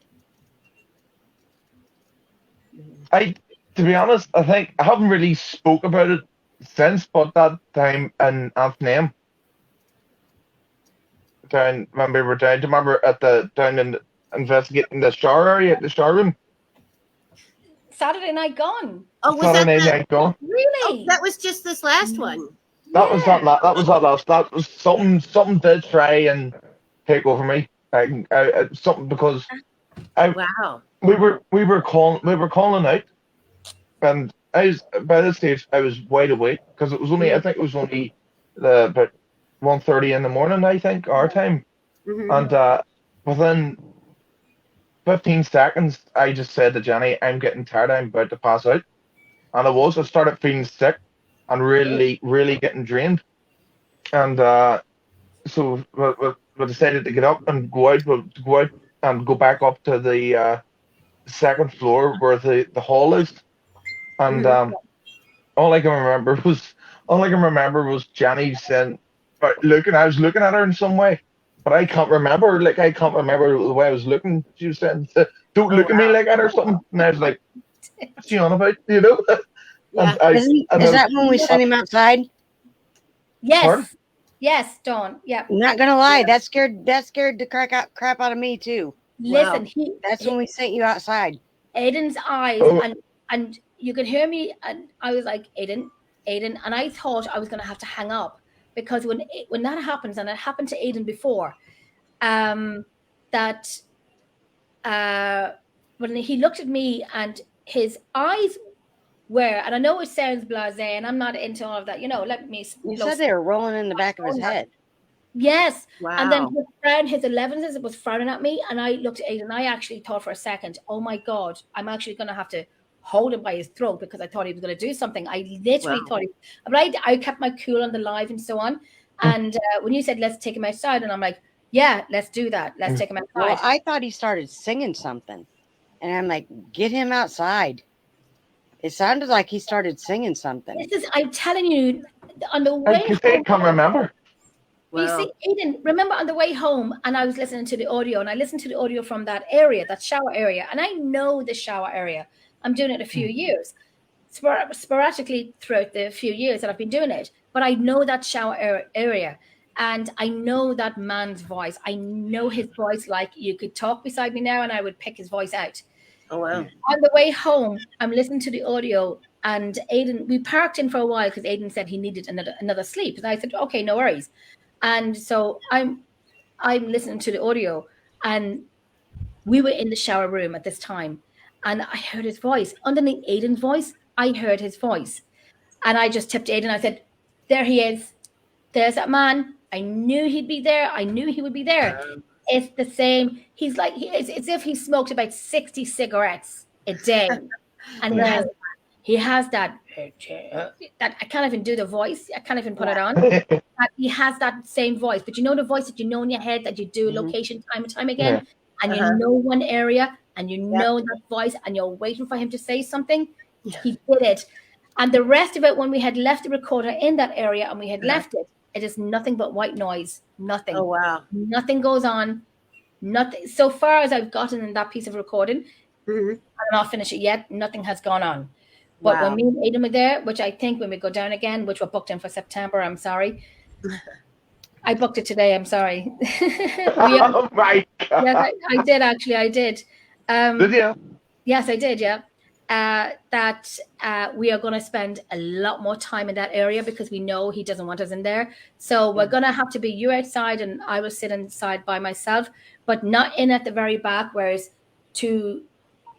To be honest, I think I haven't really spoke about it since, but that time in Athneam, when we were down, do you remember down in investigating the shower area, the shower room? Saturday Night Gone. Oh, was Saturday Night Gone? Really? Oh, that was just this last one. That was that last. That was something did try and take over me. Something because wow. We were calling out. And by this stage, I was wide awake because it was only, I think it was only about 1:30 in the morning, I think, our time. Mm-hmm. And within 15 seconds, I just said to Jenny, I'm getting tired, I'm about to pass out. And I started feeling sick and really, really getting drained. And so we decided to get up and go out and go back up to the second floor where the hall is. and all I can remember was Jenny saying, I was looking at her in some way, but I can't remember. Like I can't remember the way I was looking. She was saying, "Don't look at me like that" or something, and I was like, "What's she on about?" You know. Yeah. Is that when we sent him outside? Yes. Pardon? Yes, Dawn. Yeah. I'm not gonna lie, that scared the crap out of me too. Listen, That's when we sent you outside. Aiden's eyes, Oh. and you could hear me, and I was like, Aiden, and I thought I was going to have to hang up, because when that happens, and it happened to Aiden before, that when he looked at me and his eyes were, and I know it sounds blasé, and I'm not into all of that, let me. You said they were rolling in the back of his head. Yes. Wow. And then his 11s was frowning at me, and I looked at Aiden, and I actually thought for a second, oh my God, I'm actually going to have to hold him by his throat, because I thought he was going to do something. I literally thought but I kept my cool on the live and so on. And when you said, let's take him outside, and I'm like, yeah, let's do that. Let's take him outside. Well, I thought he started singing something, and I'm like, get him outside. It sounded like he started singing something. I'm telling you, on the way I can't remember. You see, Aiden, remember on the way home, and I was listening to the audio, and I listened to the audio from that area, that shower area, and I know the shower area. I'm doing it a few years, sporadically throughout the few years that I've been doing it, but I know that shower area, and I know that man's voice. I know his voice like you could talk beside me now, and I would pick his voice out. Oh, wow. On the way home, I'm listening to the audio, and Aiden, we parked in for a while because Aiden said he needed another sleep, and I said, okay, no worries. And so I'm listening to the audio, and we were in the shower room at this time, and I heard his voice. Underneath Aiden's voice, I heard his voice. And I just tipped Aiden. I said, there he is. There's that man. I knew he'd be there. I knew he would be there. It's the same. He's like, it's as if he smoked about 60 cigarettes a day. And he has that I can't even do the voice. I can't even put it on. He has that same voice, but the voice that you know in your head that you do location time and time again, and you know one area, and you know that voice, and you're waiting for him to say something. He did it, and the rest of it, when we had left the recorder in that area and we had left it, it is nothing but white noise. Nothing. Oh wow. Nothing goes on. Nothing. So far as I've gotten in that piece of recording, I'm not finished it yet. Nothing has gone on. But when me and Aiden were there, which I think when we go down again, which we're booked in for September, I'm sorry. I booked it today. I'm sorry. Oh my God. Yes, I did actually. I did. Did you? Yes, I did. Yeah. We are going to spend a lot more time in that area because we know he doesn't want us in there. So we're going to have to be you outside and I will sit inside by myself, but not in at the very back where it's too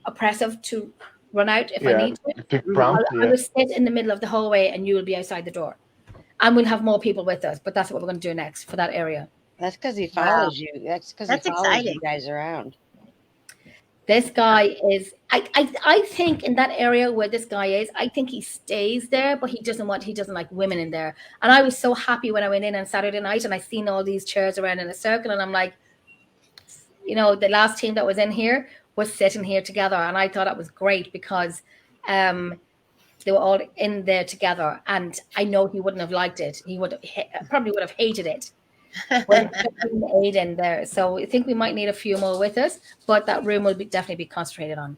oppressive to run out if I need to. I will sit in the middle of the hallway and you will be outside the door. And we'll have more people with us, but that's what we're going to do next for that area. That's because he follows you. That's because he follows exciting. you guys around. This guy is, I think in that area where this guy is, I think he stays there, but he doesn't like women in there. And I was so happy when I went in on Saturday night and I seen all these chairs around in a circle. And I'm like, the last team that was in here was sitting here together. And I thought that was great because they were all in there together. And I know he wouldn't have liked it. He probably would have hated it. Aiden there. So I think we might need a few more with us, but that room will definitely be concentrated on.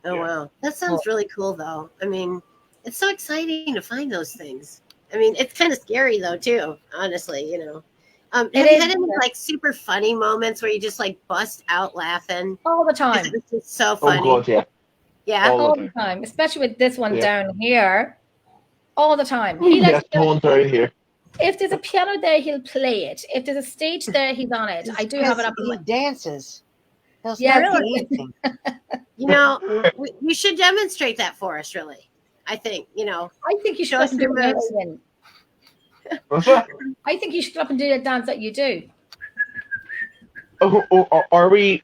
Oh wow, that sounds really cool though. I mean, it's so exciting to find those things. I mean, it's kind of scary though too, honestly. Have you had any like super funny moments where you just like bust out laughing all the time? It's just so funny. Oh God, yeah, all the time, especially with this one down here. All the time. He likes one down here. If there's a piano there, he'll play it. If there's a stage there, he's on it. I do have it up. He dances. He'll Yeah, start really. dancing. You should demonstrate that for us. Really, I think. I think you should Show up us and your do it. moves. Again. What's that? I think you should up and do the dance that you do. Oh, are we?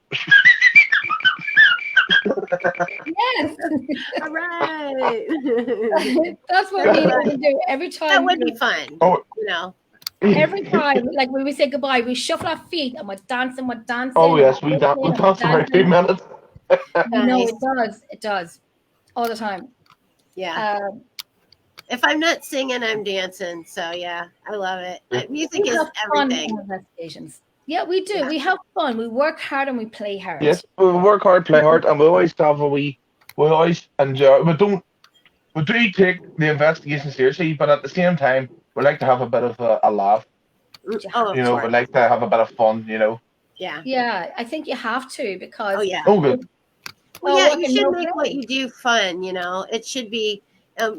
Yes. All right. That's what we need to do every time. That would be fun. Oh. Every time, like when we say goodbye, we shuffle our feet and we're dancing. Oh yes, we dance for 2 minutes. No, it does all the time. Yeah. If I'm not singing, I'm dancing. So yeah, I love it. Music we is have fun everything. in investigations. Yeah, we do. Yeah. We have fun. We work hard and we play hard. Yes, we work hard, play hard, and we always have a wee. We always enjoy. We do take the investigation seriously, but at the same time, we like to have a bit of a laugh. Oh, of You know, we course. like to have a bit of fun. You know. Yeah. Yeah, I think you have to because Oh yeah. Oh, good. Well, Oh, yeah, look, you and should no make what play. you do fun. You know, it should be.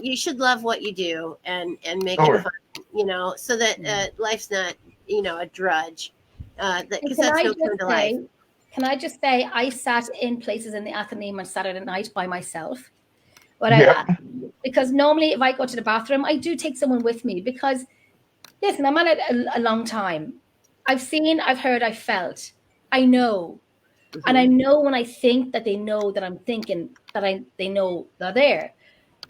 You should love what you do and make Oh, it yeah. fun. You know, so that life's not a drudge. And Because can that's I no just fun to life. say, can I just say, I sat in places in the Athenaeum on Saturday night by myself. Yeah. Because normally if I go to the bathroom, I do take someone with me because, listen, I'm on it a long time. I've seen, I've heard, I've felt. I know. And I know when I think that they know that I'm thinking that they know they're there.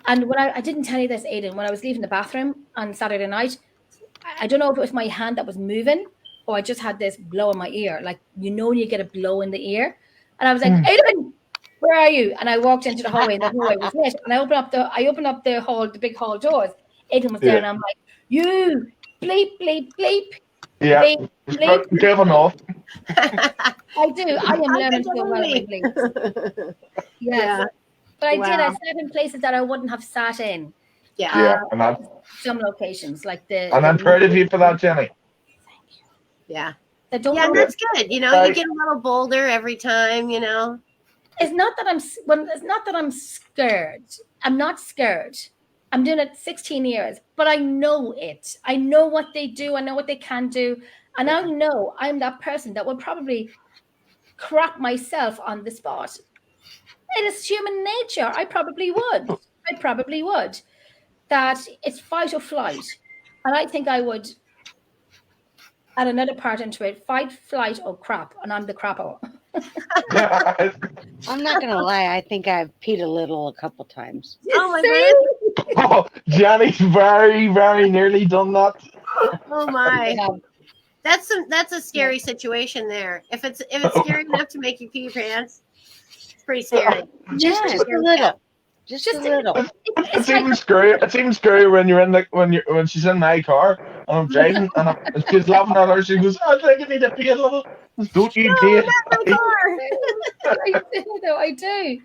And when I didn't tell you this, Aidan, when I was leaving the bathroom on Saturday night, I don't know if it was my hand that was moving or I just had this blow in my ear. Like, when you get a blow in the ear. And I was like, Aidan, where are you? And I walked into the hallway and the hallway was lit. And I opened up the hall, the big hall doors. Aidan was there and I'm like, you bleep, bleep, bleep. Yeah. Bleep, bleep. Giving off. I do. I am learning so well at my bleeps. Yes. Yeah. But I did. I Wow. sat in places that I wouldn't have sat in. Yeah. Yeah, and Some locations like the. I'm proud of you for that, Jenny. Yeah. I don't Yeah, know. and that's good. You know, Right. you get a little bolder every time. You know. It's not that I'm scared. I'm not scared. I'm doing it 16 years, but I know it. I know what they do. I know what they can do. And I know I'm that person that will probably crap myself on the spot. It is human nature. I probably would. That it's fight or flight. And I think I would add another part into it, fight, flight, or crap. And I'm the crapper. I'm not gonna lie. I think I've peed a little a couple times. Oh my See? goodness. Oh, Jenny's very, very nearly done that. Oh my. Yeah. That's a scary situation there. If it's scary enough to make you pee your pants, it's pretty scary. Just a little. Just a little. It's even scarier. It's even scarier when you're in when she's in my car and I'm driving and she's laughing at her. She goes, "I think I need to pee a little." Don't you pee? I do.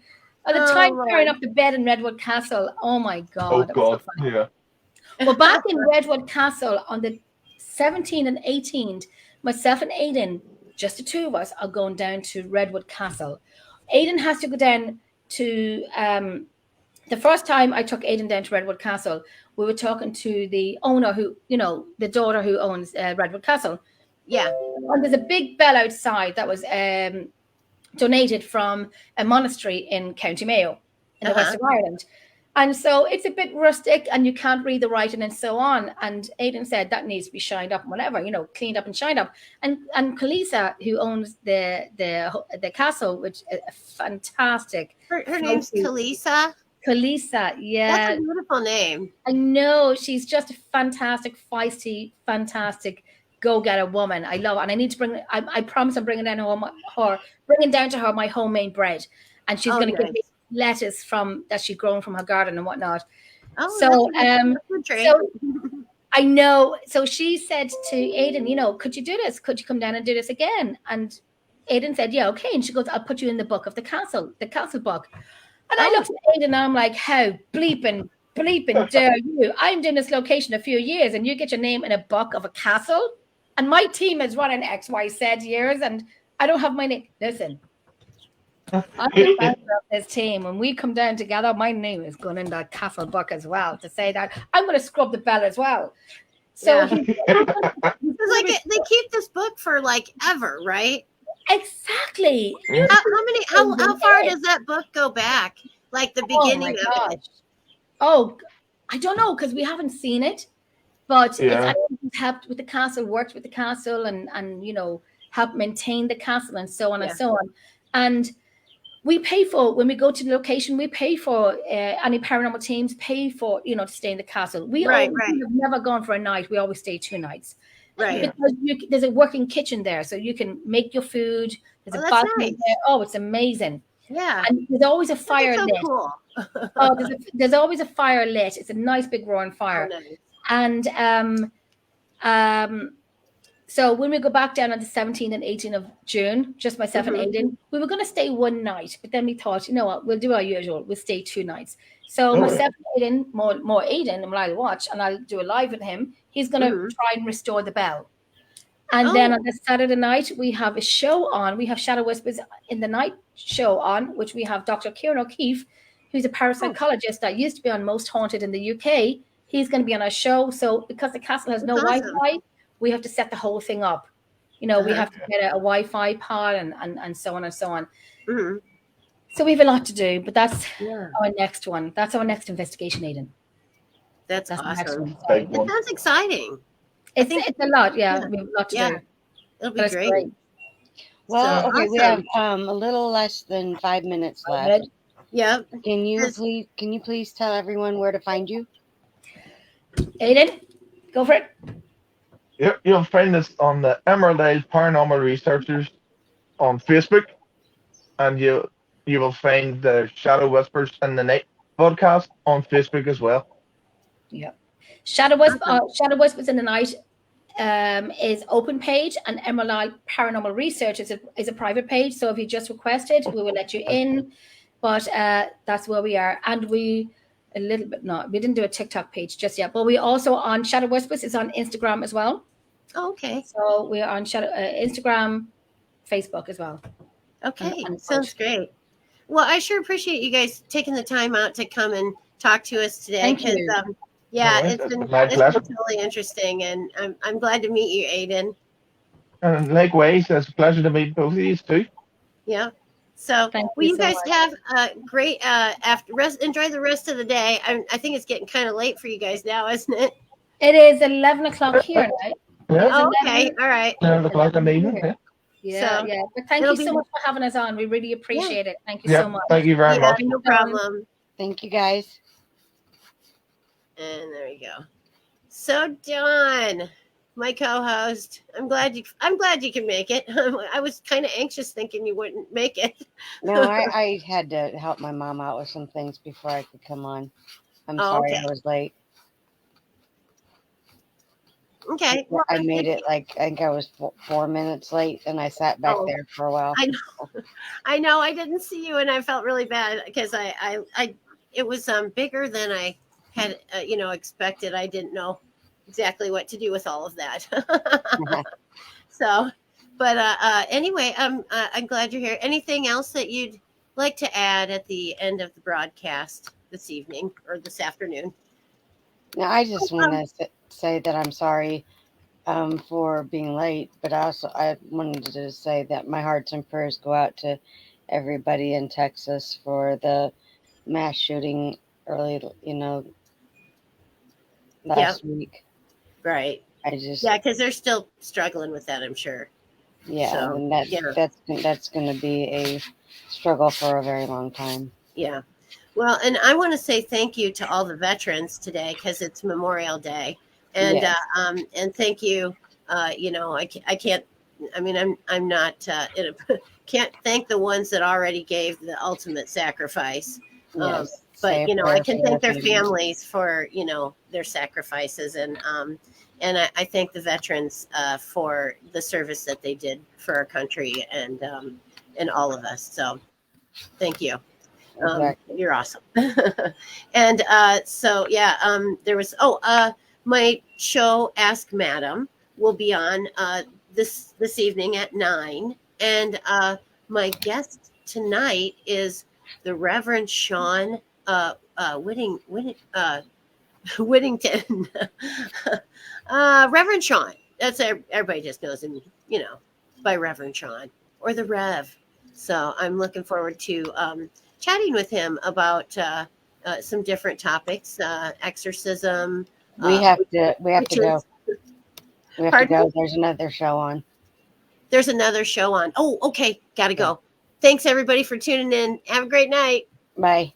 At the time carrying up the bed in Redwood Castle. Oh my God. Oh that was so God, funny. yeah. Well, back in Redwood Castle on the 17th and 18th, myself and Aidan, just the two of us, are going down to Redwood Castle. Aidan has to go down to the first time I took Aidan down to Redwood Castle, we were talking to the owner who, the daughter who owns Redwood Castle. Yeah. And there's a big bell outside that was donated from a monastery in County Mayo in the west of Ireland. And so it's a bit rustic and you can't read the writing and so on. And Aidan said that needs to be shined up and whatever, cleaned up and shined up. And Kalisa, who owns the castle, which is a fantastic. Her name's Kalisa. Kalisa, yeah. That's a beautiful name. I know. She's just a fantastic, feisty, fantastic go-getter woman. I love it. And I need to I promise I'm bringing down to her my homemade bread. And she's going to give me lettuce that she's grown from her garden and whatnot. Oh, so I know. So she said to Aidan, could you do this? Could you come down and do this again? And Aidan said, yeah, okay. And she goes, I'll put you in the book of the castle book. And I looked at Aidan and I'm like, how bleeping dare you? I'm doing this location a few years and you get your name in a book of a castle? And my team is running XYZ years and I don't have my name. Listen, I'm the founder of this team. When we come down together, my name is going in that castle book as well to say that I'm going to scrub the bell as well. So it's like they keep this book for like ever, right? Exactly. How far does that book go back? Like the beginning of it? Oh, I don't know because we haven't seen it, but it's helped with the castle, worked with the castle, and helped maintain the castle and so on and so on. And we pay for when we go to the location. We pay for any paranormal teams pay for to stay in the castle. We have never gone for a night. We always stay 2 nights. Right. Because there's a working kitchen there, so you can make your food. There's a bathroom there. Oh, it's amazing. Yeah. And there's always a That's fire so lit. cool. Oh, there's always a fire lit. It's a nice big roaring Oh, fire. nice. And so when we go back down on the 17th and 18th of June, just myself and Aidan, we were going to stay one night, but then we thought, you know what, we'll do our usual. We'll stay 2 nights. So myself and Aidan, more Aidan, and I'll watch, and I'll do a live with him. He's going to try and restore the bell. And then on the Saturday night, we have a show on. We have Shadow Whispers in the night show on, which we have Dr. Kieran O'Keefe, who's a parapsychologist that used to be on Most Haunted in the UK. He's going to be on our show. So because the castle has no Wi-Fi, we have to set the whole thing up. You know, we have to get a Wi-Fi pod and so on and so on. So we have a lot to do, but that's our next one. That's our next investigation, Aidan. That's awesome. Big It one. sounds exciting. It's a lot, we have a lot to do. It'll But be it's great. Well, So, okay, we have a little less than 5 minutes left. Yep. Can you please tell everyone where to find you? Aidan, go for it. You'll find us on the Emerald Isle Paranormal Researchers on Facebook, and you will find the Shadow Whispers in the Night podcast on Facebook as well. Yeah, Shadow Whispers in the Night is open page, and Emerald Isle Paranormal Research is a private page. So if you just request it, we will let you in. But that's where we are, and we didn't do a TikTok page just yet, but we also on Shadow Whispers is on Instagram as well. Oh, okay. So we're on Instagram, Facebook as well. Okay, sounds great. Well, I sure appreciate you guys taking the time out to come and talk to us today. Thank you. It's been totally interesting, and I'm glad to meet you, Aidan. And likewise, it's a pleasure to meet both of you too. Yeah. So, you guys have a great enjoy the rest of the day. I think it's getting kind of late for you guys now, isn't it? It is 11 o'clock here, right? Yeah. Oh, okay. All right. 11 o'clock in the evening. Yeah. But thank you so much for having us on. We really appreciate it. Thank you so much. Thank you very much. No problem. Thank you, guys. And there you go. So, Dawn, my co-host, I'm glad you can make it. I was kind of anxious thinking you wouldn't make it. No, I had to help my mom out with some things before I could come on. I'm sorry I was late. Okay. Well, I made it I think I was 4 minutes late, and I sat back there for a while. I know. I didn't see you, and I felt really bad because it was bigger than I had expected. I didn't know exactly what to do with all of that. So, but anyway, I'm glad you're here. Anything else that you'd like to add at the end of the broadcast this evening or this afternoon? No, I just want to say that I'm sorry for being late, but I wanted to say that my hearts and prayers go out to everybody in Texas for the mass shooting early, last week. Right. Because they're still struggling with that, I'm sure. Yeah, so, and that's going to be a struggle for a very long time. Yeah. Well, and I want to say thank you to all the veterans today because it's Memorial Day, and and thank you. I can't. I mean, I'm not. Can't thank the ones that already gave the ultimate sacrifice. Yes. But I can thank their families for their sacrifices, and I thank the veterans for the service that they did for our country and all of us. So, thank you. You're awesome. And there was my show Ask Madam will be on this evening at 9, and my guest tonight is the Reverend Sean Whittington. Reverend Sean, that's everybody just knows him by Reverend Sean or the Rev. So I'm looking forward to chatting with him about some different topics, exorcism. We have to go. We have to go. There's another show on. Oh, okay. Gotta go. Thanks everybody for tuning in. Have a great night. Bye.